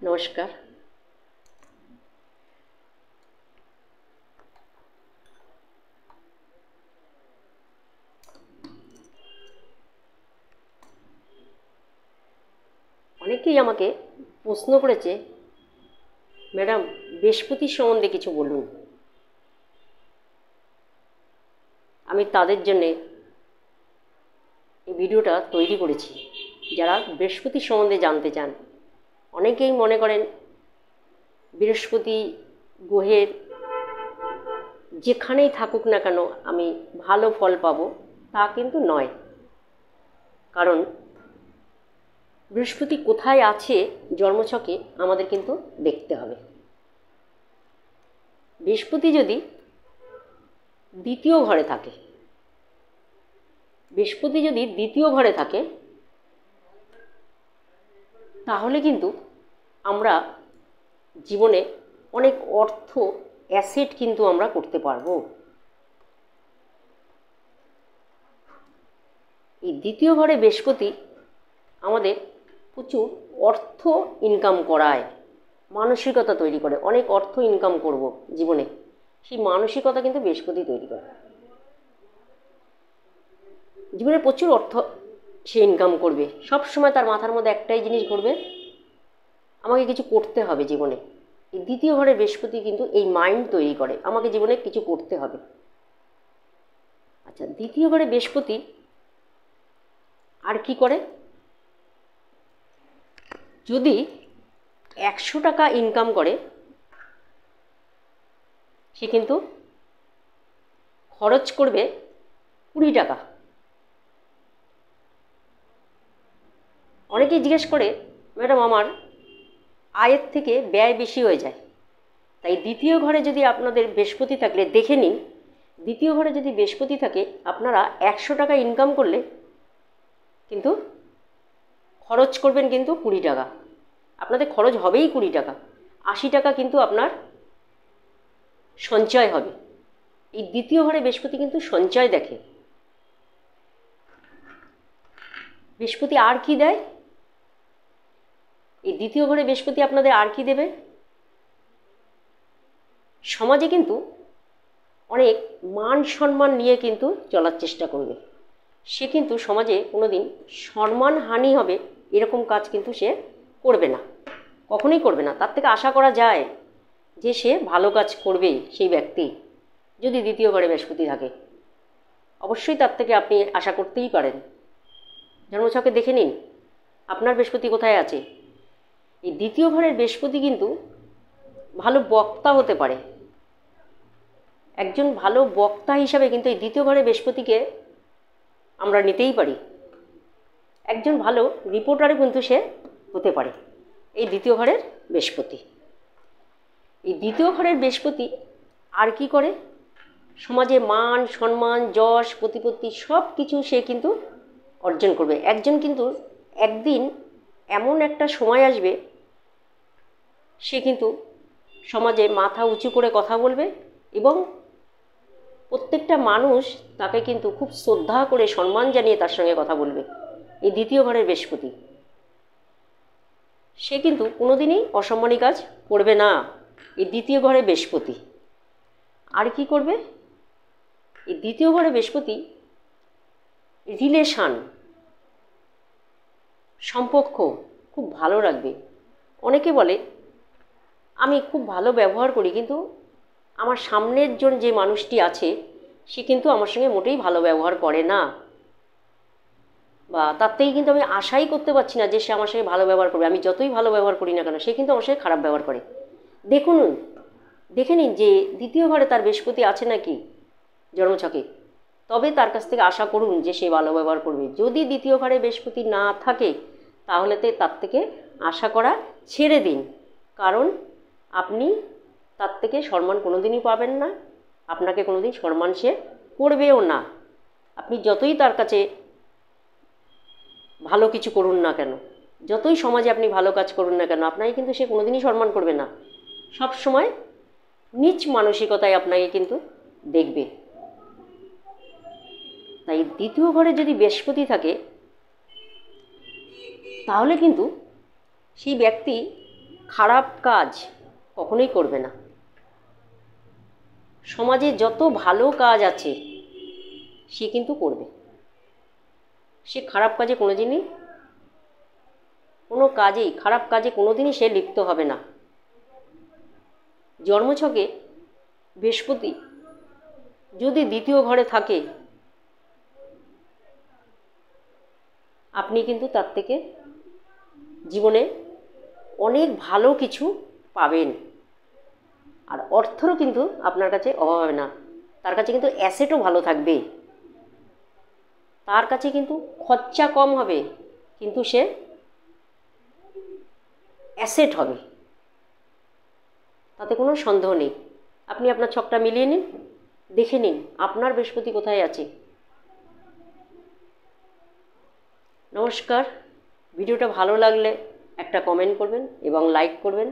নমস্কার। অনেকেই আমাকে প্রশ্ন করেছে, ম্যাডাম বৃহস্পতির সম্বন্ধে কিছু বলুন। আমি তাদের জন্যে এই ভিডিওটা তৈরি করেছি, যারা বৃহস্পতির সম্বন্ধে জানতে চান। অনেকেই মনে করেন বৃহস্পতি গ্রহের যেখানেই থাকুক না কেন আমি ভালো ফল পাবো, তা কিন্তু নয়। কারণ বৃহস্পতি কোথায় আছে জন্মছকে আমাদের কিন্তু দেখতে হবে। বৃহস্পতি যদি দ্বিতীয় ঘরে থাকে, তাহলে কিন্তু আমরা জীবনে অনেক অর্থ অ্যাসেট কিন্তু আমরা করতে পারবো। এই দ্বিতীয় ঘরে বৃহস্পতি আমাদের প্রচুর অর্থ ইনকাম করায়, মানসিকতা তৈরি করে। অনেক অর্থ ইনকাম করব জীবনে, সেই মানসিকতা কিন্তু বৃহস্পতি তৈরি করে। জীবনে প্রচুর অর্থ সে ইনকাম করবে, সব সময় তার মাথার মধ্যে একটাই জিনিস ঘুরবে, আমাকে কিছু করতে হবে জীবনে। এই দ্বিতীয় ঘরে বৃহস্পতি কিন্তু এই মাইন্ড তৈরি করে, আমাকে জীবনে কিছু করতে হবে। আচ্ছা, দ্বিতীয় ঘরে বৃহস্পতি আর কি করে? যদি 100 টাকা ইনকাম করে, সে কিন্তু খরচ করবে 20 টাকা। অনেকেই জিজ্ঞেস করে, ম্যাডাম আমার আয়ের থেকে ব্যয় বেশি হয়ে যায়। তাই দ্বিতীয় ঘরে যদি আপনাদের বৃহস্পতি থাকলে দেখে নিন, দ্বিতীয় ঘরে যদি বৃহস্পতি থাকে, আপনারা 100 টাকা ইনকাম করলে কিন্তু খরচ করবেন কিন্তু 20 টাকা। আপনাদের খরচ হবেই 20 টাকা, 80 টাকা কিন্তু আপনার সঞ্চয় হবে। এই দ্বিতীয় ঘরে বৃহস্পতি কিন্তু সঞ্চয় দেখে। বৃহস্পতি আর কি দেয়? এই দ্বিতীয় ঘরে বৃহস্পতি আপনাদের আর কি দেবে? সমাজে কিন্তু অনেক মান সম্মান নিয়ে কিন্তু চলার চেষ্টা করবে। সে কিন্তু সমাজে কোনোদিন সম্মানহানি হবে এরকম কাজ কিন্তু সে করবে না, কখনোই করবে না। তার থেকে আশা করা যায় যে সে ভালো কাজ করবে। সেই ব্যক্তি যদি দ্বিতীয় ঘরে বৃহস্পতি থাকে, অবশ্যই তার থেকে আপনি আশা করতেই পারেন। জন্মছকে দেখে নিন আপনার বৃহস্পতি কোথায় আছে। এই দ্বিতীয় ঘরের বৃহস্পতি কিন্তু ভালো বক্তা হতে পারে। একজন ভালো বক্তা হিসাবে কিন্তু এই দ্বিতীয় ঘরে বৃহস্পতিকে আমরা নিতেই পারি। একজন ভালো রিপোর্টারও কিন্তু সে হতে পারে এই দ্বিতীয় ঘরের বৃহস্পতি। এই দ্বিতীয় ঘরের বৃহস্পতি আর কি করে? সমাজে মান সম্মান যশ প্রতিপত্তি সব কিছু সে কিন্তু অর্জন করবে। একজন কিন্তু একদিন এমন একটা সময় আসবে, সে কিন্তু সমাজে মাথা উঁচু করে কথা বলবে এবং প্রত্যেকটা মানুষ তাকে কিন্তু খুব শ্রদ্ধা করে সম্মান জানিয়ে তার সঙ্গে কথা বলবে। এই দ্বিতীয় ঘরের বৃহস্পতি, সে কিন্তু কোনোদিনই অসম্মানী কাজ করবে না। এই দ্বিতীয় ঘরে বৃহস্পতি আর কি করবে? এই দ্বিতীয় ঘরে বৃহস্পতি রিলেশান, সম্পর্ক খুব ভালো রাখবে। অনেকে বলে আমি খুব ভালো ব্যবহার করি, কিন্তু আমার সামনের জন যে মানুষটি আছে সে কিন্তু আমার সঙ্গে মোটেই ভালো ব্যবহার করে না, বা তার থেকেই কিন্তু আমি আশাই করতে পারছি না যে সে আমার সঙ্গে ভালো ব্যবহার করবে। আমি যতই ভালো ব্যবহার করি না কেন, সে কিন্তু আমার সঙ্গে খারাপ ব্যবহার করে। দেখে নিন যে দ্বিতীয় ঘরে তার বৃহস্পতি আছে নাকি জন্মছকে, তবে তার কাছ থেকে আশা করুন যে সে ভালো ব্যবহার করবে। যদি দ্বিতীয় ঘরে বৃহস্পতি না থাকে, তাহলে তার থেকে আশা করা ছেড়ে দিন। কারণ আপনি তার থেকে সম্মান কোনোদিনই পাবেন না, আপনাকে কোনোদিন সম্মান সে করবেও না। আপনি যতই তার কাছে ভালো কিছু করুন না কেন, যতই সমাজে আপনি ভালো কাজ করুন না কেন, আপনাকে কিন্তু সে কোনোদিনই সম্মান করবে না। সব সময় নীচ মানসিকতায় আপনাকে কিন্তু দেখবে। তাই দ্বিতীয় ঘরে যদি বৃহস্পতি থাকে, তাহলে কিন্তু সেই ব্যক্তি খারাপ কাজ কখনোই করবে না। সমাজে যত ভালো কাজ আছে সে কিন্তু করবে, সে খারাপ কাজে খারাপ কাজে কোনোদিনই সে লিপ্ত হবে না। জন্মছকে বৃহস্পতি যদি দ্বিতীয় ঘরে থাকে, আপনি কিন্তু তার থেকে জীবনে অনেক ভালো কিছু পাবেন। আর অর্থরও কিন্তু আপনার কাছে অভাব হবে না। তার কাছে কিন্তু অ্যাসেটও ভালো থাকবে, তার কাছে কিন্তু খরচা কম হবে, কিন্তু সে অ্যাসেট হবে, তাতে কোনো সন্দেহ নেই। আপনি আপনার ছকটা মিলিয়ে নিন, দেখে নিন আপনার বৃহস্পতি কোথায় আছে। নমস্কার। ভিডিওটা ভালো লাগলে একটা কমেন্ট করবেন এবং লাইক করবেন।